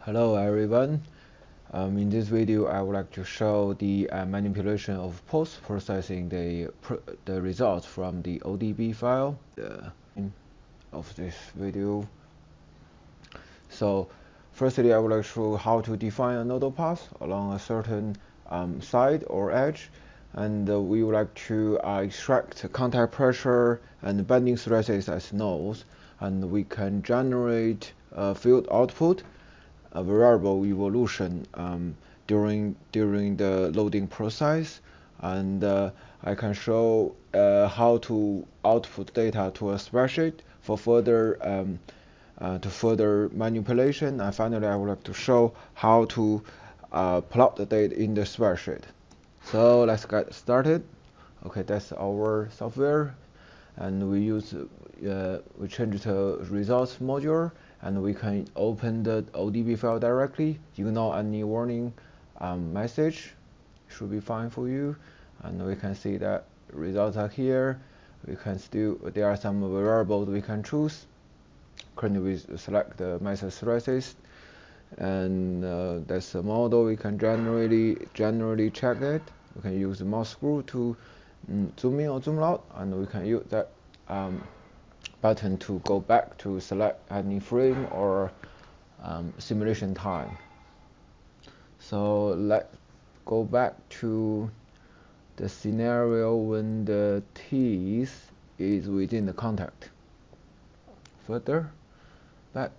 Hello everyone. In this video, I would like to show the manipulation of post-processing the results from the ODB file of this video. So, firstly, I would like to show how to define a nodal path along a certain side or edge, and we would like to extract contact pressure and bending stresses as nodes, and we can generate a field output, a variable evolution during the loading process, and I can show how to output data to a spreadsheet for further manipulation. And finally, I would like to show how to plot the data in the spreadsheet. So let's get started. Okay, that's our software, and we change the results module, and we can open the ODB file directly. Ignore any warning message, should be fine for you. And we can see that results are here. There are some variables we can choose. Currently we select the method stresses, and that's the model. We can generally check it. We can use the mouse screw to zoom in or zoom out, and we can use that button to go back to select any frame or simulation time. So let's go back to the scenario when the teeth is within the contact. Further, back,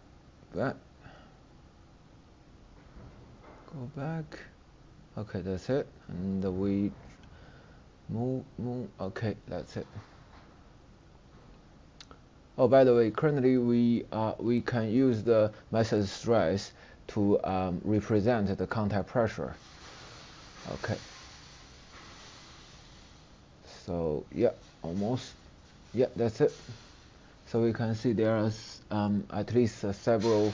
go back. Okay, that's it. And we move. Okay, that's it. Oh, by the way, currently we can use the method stress to represent the contact pressure. Okay. So yeah, almost. Yeah, that's it. So we can see there are at least several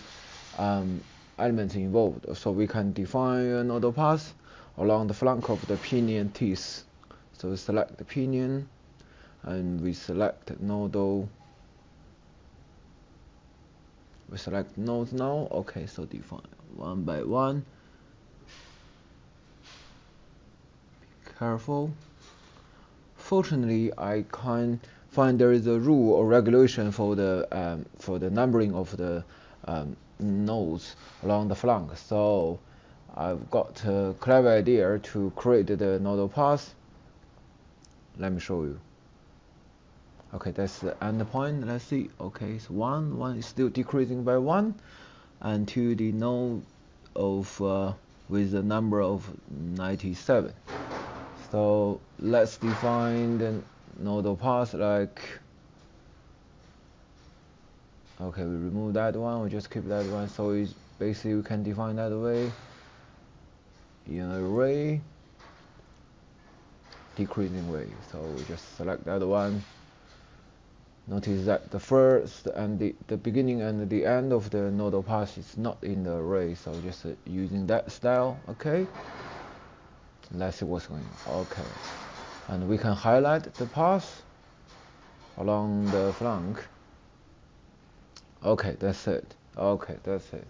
elements involved. So we can define a nodal path along the flank of the pinion teeth. So we select the pinion, and we select nodal. We select nodes now. Okay, so define one by one. Be careful. Fortunately, I can't find there is a rule or regulation for the numbering of the nodes along the flank. So I've got a clever idea to create the nodal path. Let me show you. Okay, that's the end point. Let's see. Okay, so one is still decreasing by 1 until the node of with the number of 97. So let's define the nodal path like. Okay, we remove that one. We just keep that one. So it's basically we can define that way in an array, decreasing way. So we just select that one. Notice that the first and the beginning and the end of the nodal path is not in the array, so just using that style. Okay, let's see what's going on. Okay, and we can highlight the path along the flank. Okay, that's it. Okay, that's it.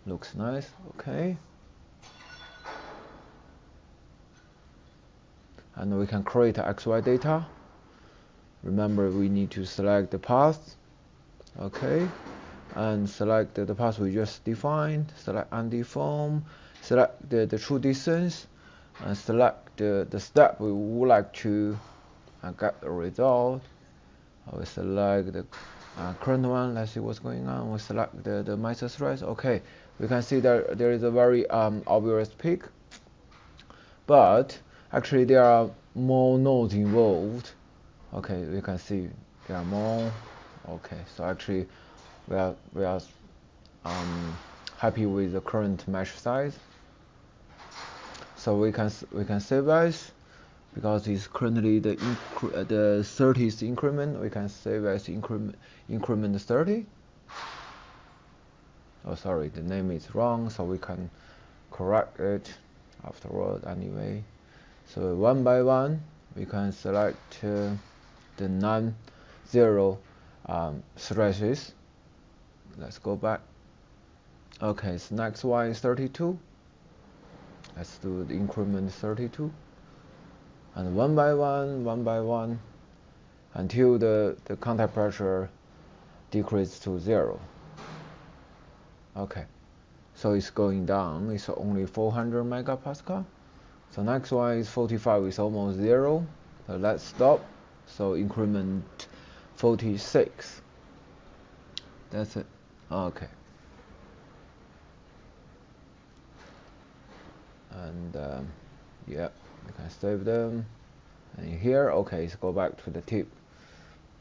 Looks nice. Okay, and we can create XY data. Remember, we need to select the path, okay, and select the path we just defined, select undeform, select the true distance, and select the step we would like to get the result. I will select the current one. Let's see what's going on. We select the method stress. Okay, we can see that there is a very obvious peak, but actually there are more nodes involved. Okay, we can see there are more. Okay, so actually we are happy with the current mesh size. So we can save as, because it's currently the 30th increment. We can save as increment 30. Oh, sorry, the name is wrong, so we can correct it afterward anyway. So one by one, we can select the non-zero stresses. Let's go back. Okay, so next one is 32. Let's do the increment 32. And one by one, until the contact pressure decreases to 0. Okay, so it's going down. It's only 400 megapascal. So next one is 45. It's almost 0. So let's stop. So increment 46. That's it. Okay. And yeah, you can save them. And here, okay, let's go back to the tip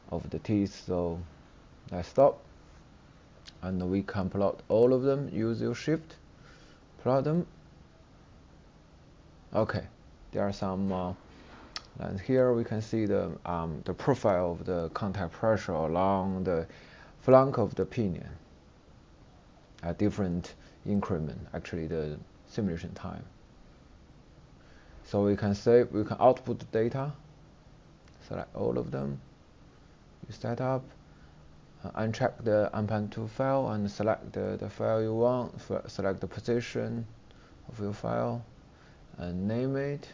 of the teeth. So let's stop. And we can plot all of them. Use your shift. Plot them. Okay, there are some. And here we can see the profile of the contact pressure along the flank of the pinion at different increment, actually the simulation time. So we can output the data, select all of them, use that up, uncheck the unpath2 file and select the file you want, select the position of your file and name it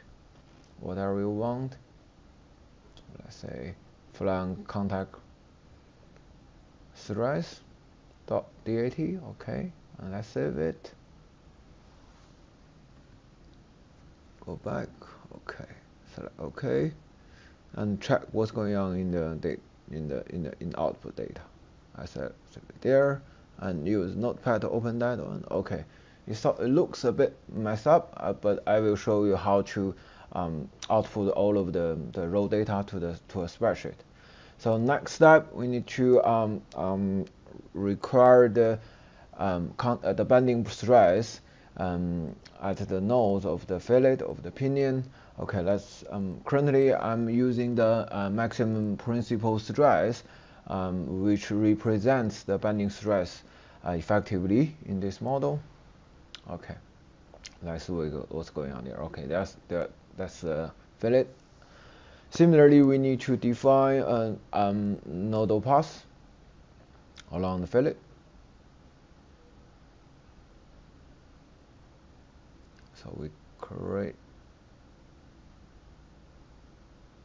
whatever you want. Let's say flank contact stress.dat. Okay, and let's save it. Go back. Okay, select OK, and check what's going on in the output data. I said there, and use Notepad to open that one. Okay, it looks a bit messed up, but I will show you how to output all of the raw data to a spreadsheet. So next step, we need to require the bending stress at the nose of the fillet of the pinion. Okay, let's currently I'm using the maximum principal stress, which represents the bending stress effectively in this model. Okay, let's see what's going on here. Okay, that's the fillet. Similarly, we need to define a nodal path along the fillet. So we create.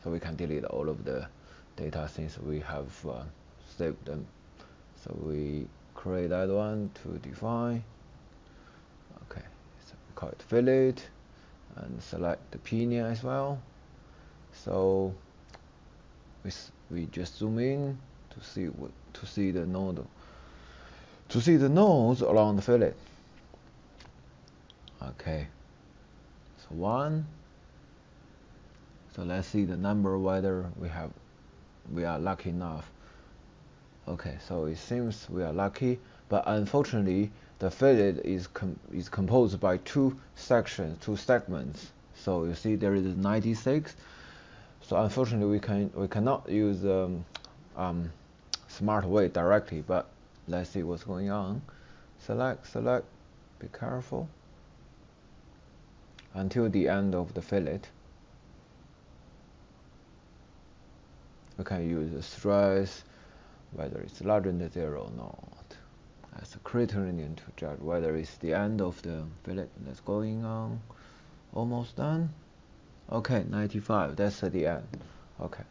So we can delete all of the data since we have saved them. So we create that one to define. Okay, so we call it fillet and select the pinion as well. So we just zoom in to see the nodes along the fillet. Okay, so 1. So let's see the number whether we are lucky enough. Okay, so it seems we are lucky, but unfortunately the fillet is composed by two segments. So you see there is 96. So unfortunately we cannot use smart weight directly, but let's see what's going on. Select, be careful until the end of the fillet. We can use the stress, whether it's larger than 0 or not, as a criterion to judge whether it's the end of the fillet that's going on. Almost done. Okay, 95, that's at the end. Okay.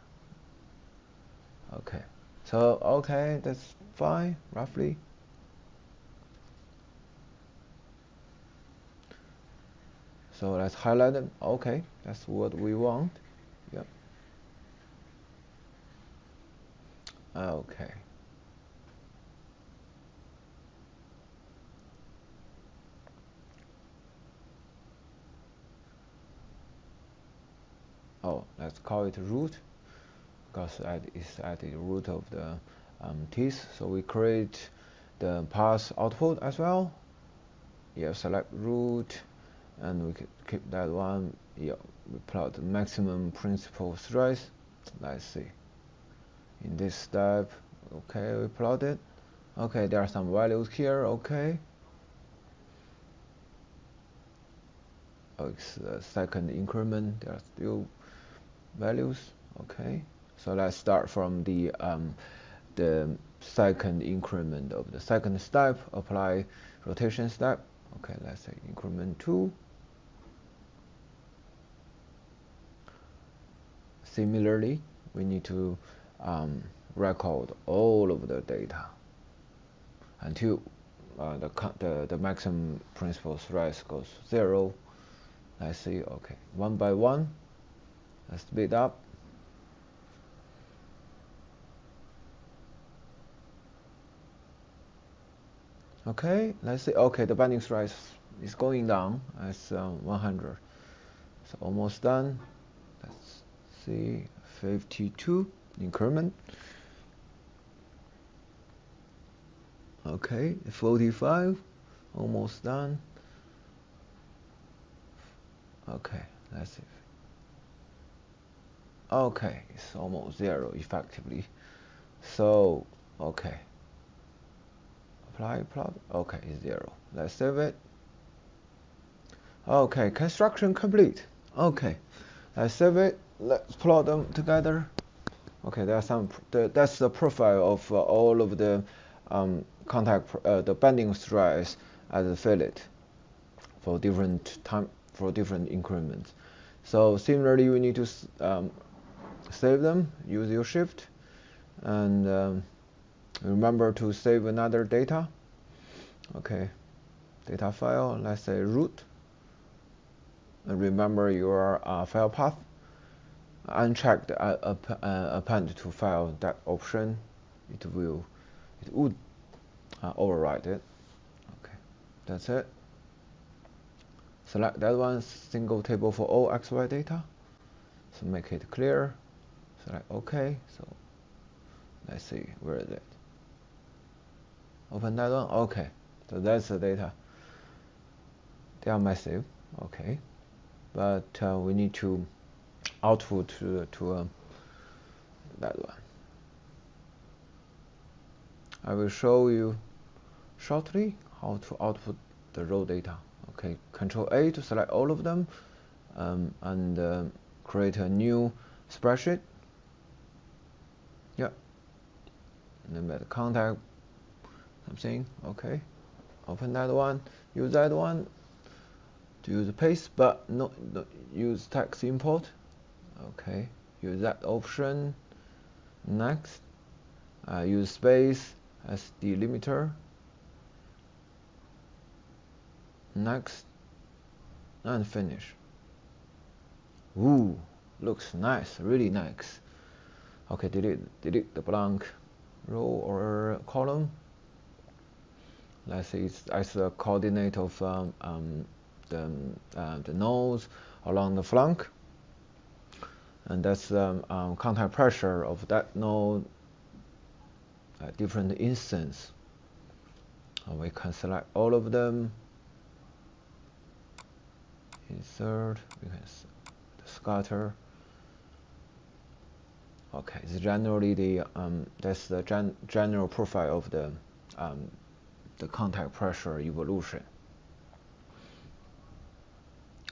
Okay, so okay, that's fine, roughly. So let's highlight them. Okay, that's what we want. Yep. Okay. Oh, let's call it root, because it's at the root of the teeth. So we create the path output as well. Yeah, select root, and we can keep that one. Yeah, we plot the maximum principal stress. Let's see. In this step, okay, we plot it. Okay, there are some values here. Okay. Oh, it's the second increment. There are still values. Okay. So let's start from the second increment of the second step, apply rotation step. Okay, let's say increment 2. Similarly, we need to record all of the data until the maximum principal threads goes 0. Let's see. Okay, one by one. Let's speed up. Okay, let's see. Okay, the binding thread is going down as 100. So almost done. Let's see, 52 increment. Okay, 45, almost done. Okay, let's see. Okay, it's almost 0 effectively. So, okay. Apply plot. Okay, it's 0. Let's save it. Okay, construction complete. Okay, let's save it. Let's plot them together. Okay, that's the profile of all of the the bending threads as a fillet for different increments. So similarly, we need to save them. Use your shift, and remember to save another data. Okay, data file. Let's say root. And remember your file path. Unchecked append to file that option. It would override it. Okay, that's it. Select that one, single table for all XY data. So make it clear. Select OK. So let's see, where is it? Open that one. Okay, so that's the data. They are massive. Okay, but we need to output to that one. I will show you shortly how to output the raw data. Okay, Control A to select all of them, and create a new spreadsheet. Yeah, name it contact something. Okay, open that one. Use that one to use paste, but not use text import. Okay, use that option. Next, use space as delimiter. Next, and finish. Ooh, looks nice, really nice. Okay, delete the blank row or column. Let's see, it's as the coordinate of the nodes along the flank, and that's the contact pressure of that node at different instance. We can select all of them. Insert. We can scatter. Okay, it's generally that's the general profile of the contact pressure evolution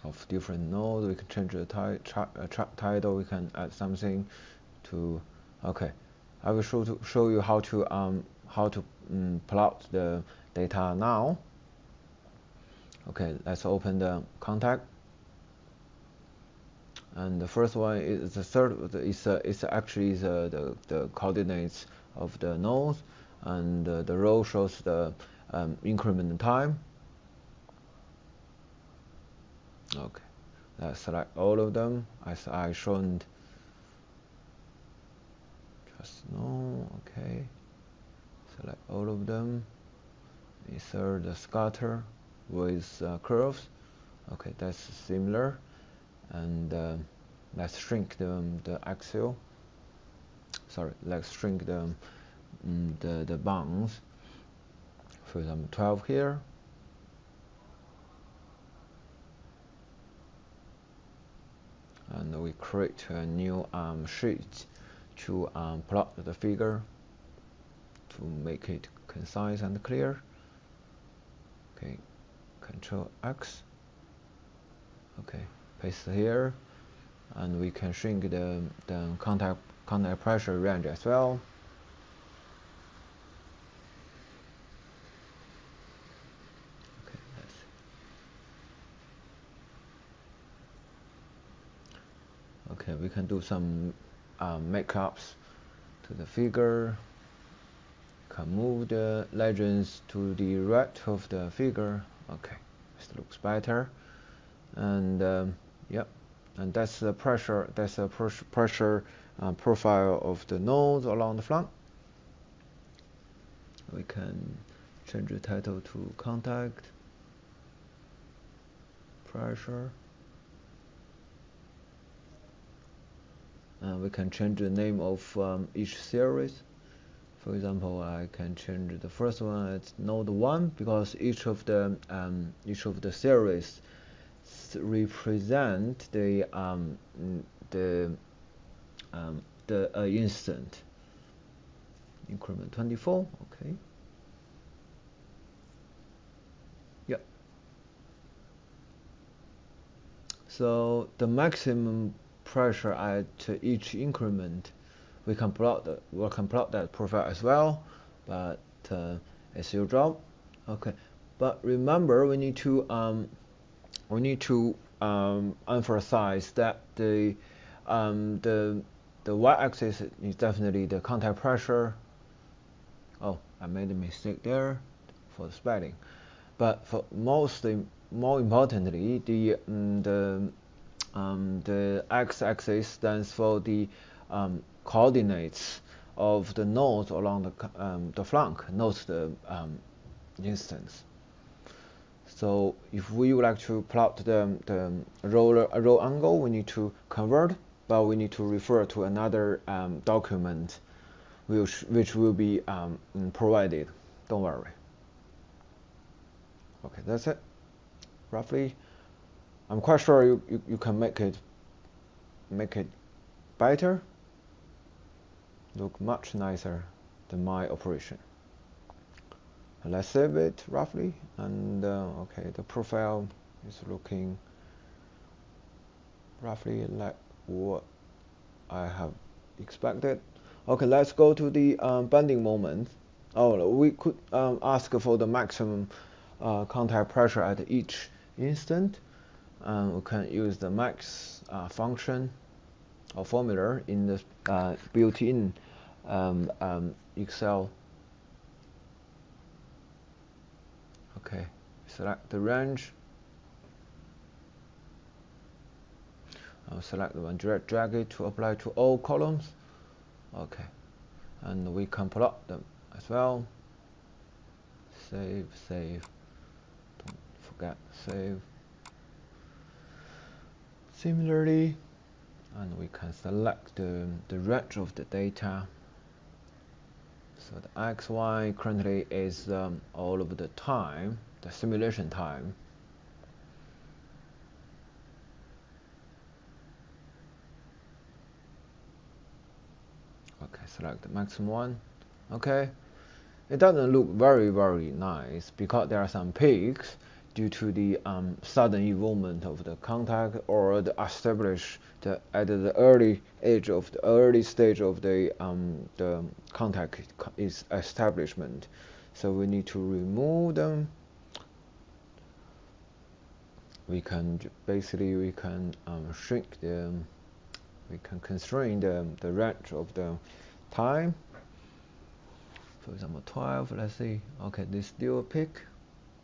of different nodes. We can change the title. We can add something to. Okay, I will show you how to plot the data now. Okay, let's open the contact. And the first one is the third. It's actually the coordinates of the nodes, and the row shows the increment time. Okay, let's select all of them as I shown just now. Okay, select all of them. Insert the scatter with curves. Okay, that's similar. And let's shrink the axial. Sorry, let's shrink the bounds. For example, 12 here. And we create a new sheet to plot the figure to make it concise and clear. Okay, Control X. Okay, paste here, and we can shrink the contact pressure range as well. Okay, we can do some makeups to the figure. Can move the legends to the right of the figure. Okay, this looks better. And yep, and that's the pressure. That's the pressure profile of the nose along the flank. We can change the title to contact pressure. We can change the name of each series. For example, I can change the first one as node 1 because each of the series represent the instant. Increment 24. Okay. Yep. So the maximum pressure at each increment, we can plot that profile as well, but it's your job. Okay, but remember we need to emphasize that the y-axis is definitely the contact pressure. Oh, I made a mistake there for the spelling, but for more importantly, the x-axis stands for the coordinates of the nodes along the flank, not the instance. So if we would like to plot the roll angle, we need to convert, but we need to refer to another document which will be provided. Don't worry. Okay, that's it. Roughly, I'm quite sure you can make it better. Look much nicer than my operation. Let's save it roughly, and okay, the profile is looking roughly like what I have expected. Okay, let's go to the bending moment. Oh, we could ask for the maximum contact pressure at each instant. We can use the max function or formula in the built-in Excel. Okay, select the range. I'll select the one, drag it to apply to all columns. Okay, and we can plot them as well. Save, don't forget save. Similarly, and we can select the range of the data. So the XY currently is all of the time, the simulation time. Okay, select the maximum one. Okay, it doesn't look very nice because there are some peaks due to the sudden involvement of the contact or the at the early stage of the contact is establishment. So we need to remove them. We can shrink them. We can constrain the range of the time. For example, 12. Let's see. Okay, this still a peak.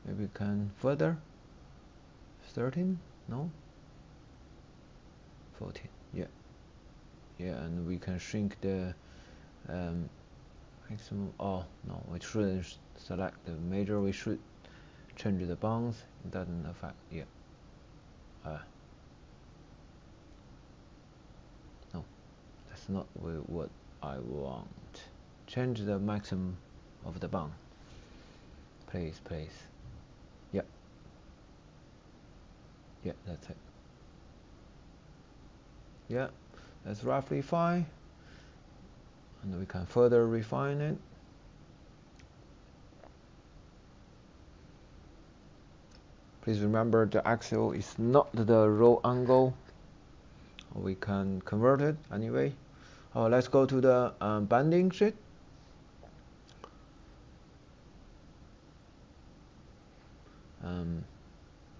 Maybe we can further. 13. No. 14. Yeah. And we can shrink the maximum. Oh no, we shouldn't select the major. We should change the bounds. It doesn't affect. Yeah. No, that's not what I want. Change the maximum of the bound. Please. Yeah, that's it. Yeah, that's roughly fine. And we can further refine it. Please remember the axial is not the roll angle. We can convert it anyway. Let's go to the banding sheet.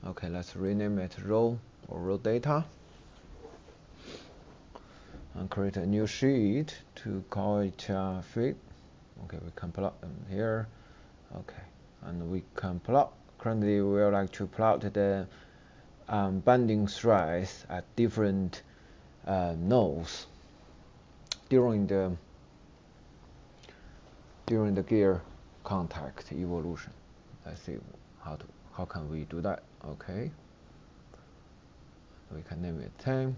Okay, let's rename it row or row data. and create a new sheet to call it feed. Okay, we can plot them here. Okay, and we can plot. Currently, we would like to plot the binding stress at different nodes during the gear contact evolution. Let's see how can we do that. Okay, we can name it time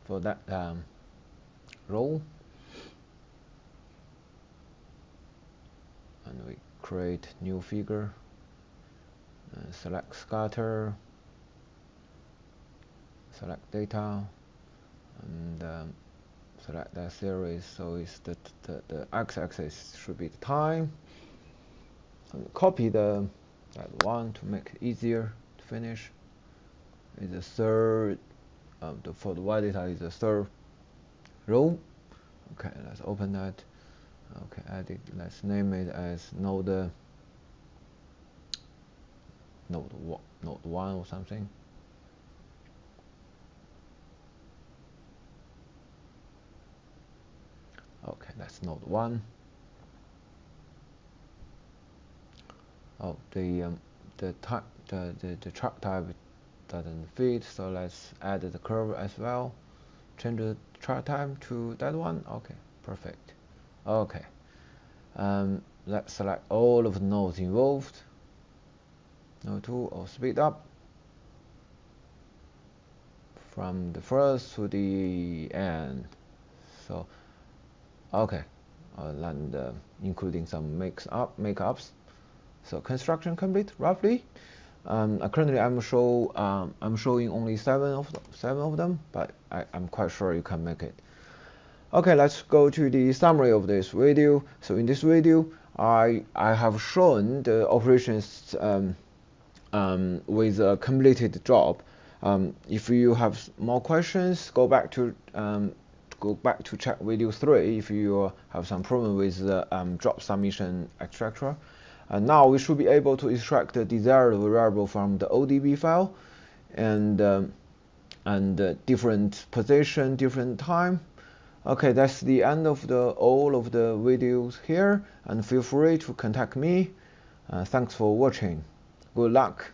for that row, and we create new figure, select scatter, select data, and select that series. So it's the x-axis should be the time, and copy that one to make it easier to finish. Is the third for the y data is the third row. Okay, let's open that. Okay, edit. Let's name it as node 1 or something. Okay, that's node 1. Oh, the chart type doesn't fit, so let's add the curve as well. Change the chart type to that one. Okay, perfect. Okay, let's select all of the nodes involved. Node 2 or speed up from the first to the end. So okay, and including some makeups. So construction complete roughly. Currently I'm showing only seven of them, but I'm quite sure you can make it. Okay, let's go to the summary of this video. So in this video, I have shown the operations with a completed job. If you have more questions, go back to check video 3 if you have some problem with the job submission, etc. And now we should be able to extract the desired variable from the ODB file, and different position, different time. Okay, that's the end of all of the videos here, and feel free to contact me. Thanks for watching. Good luck.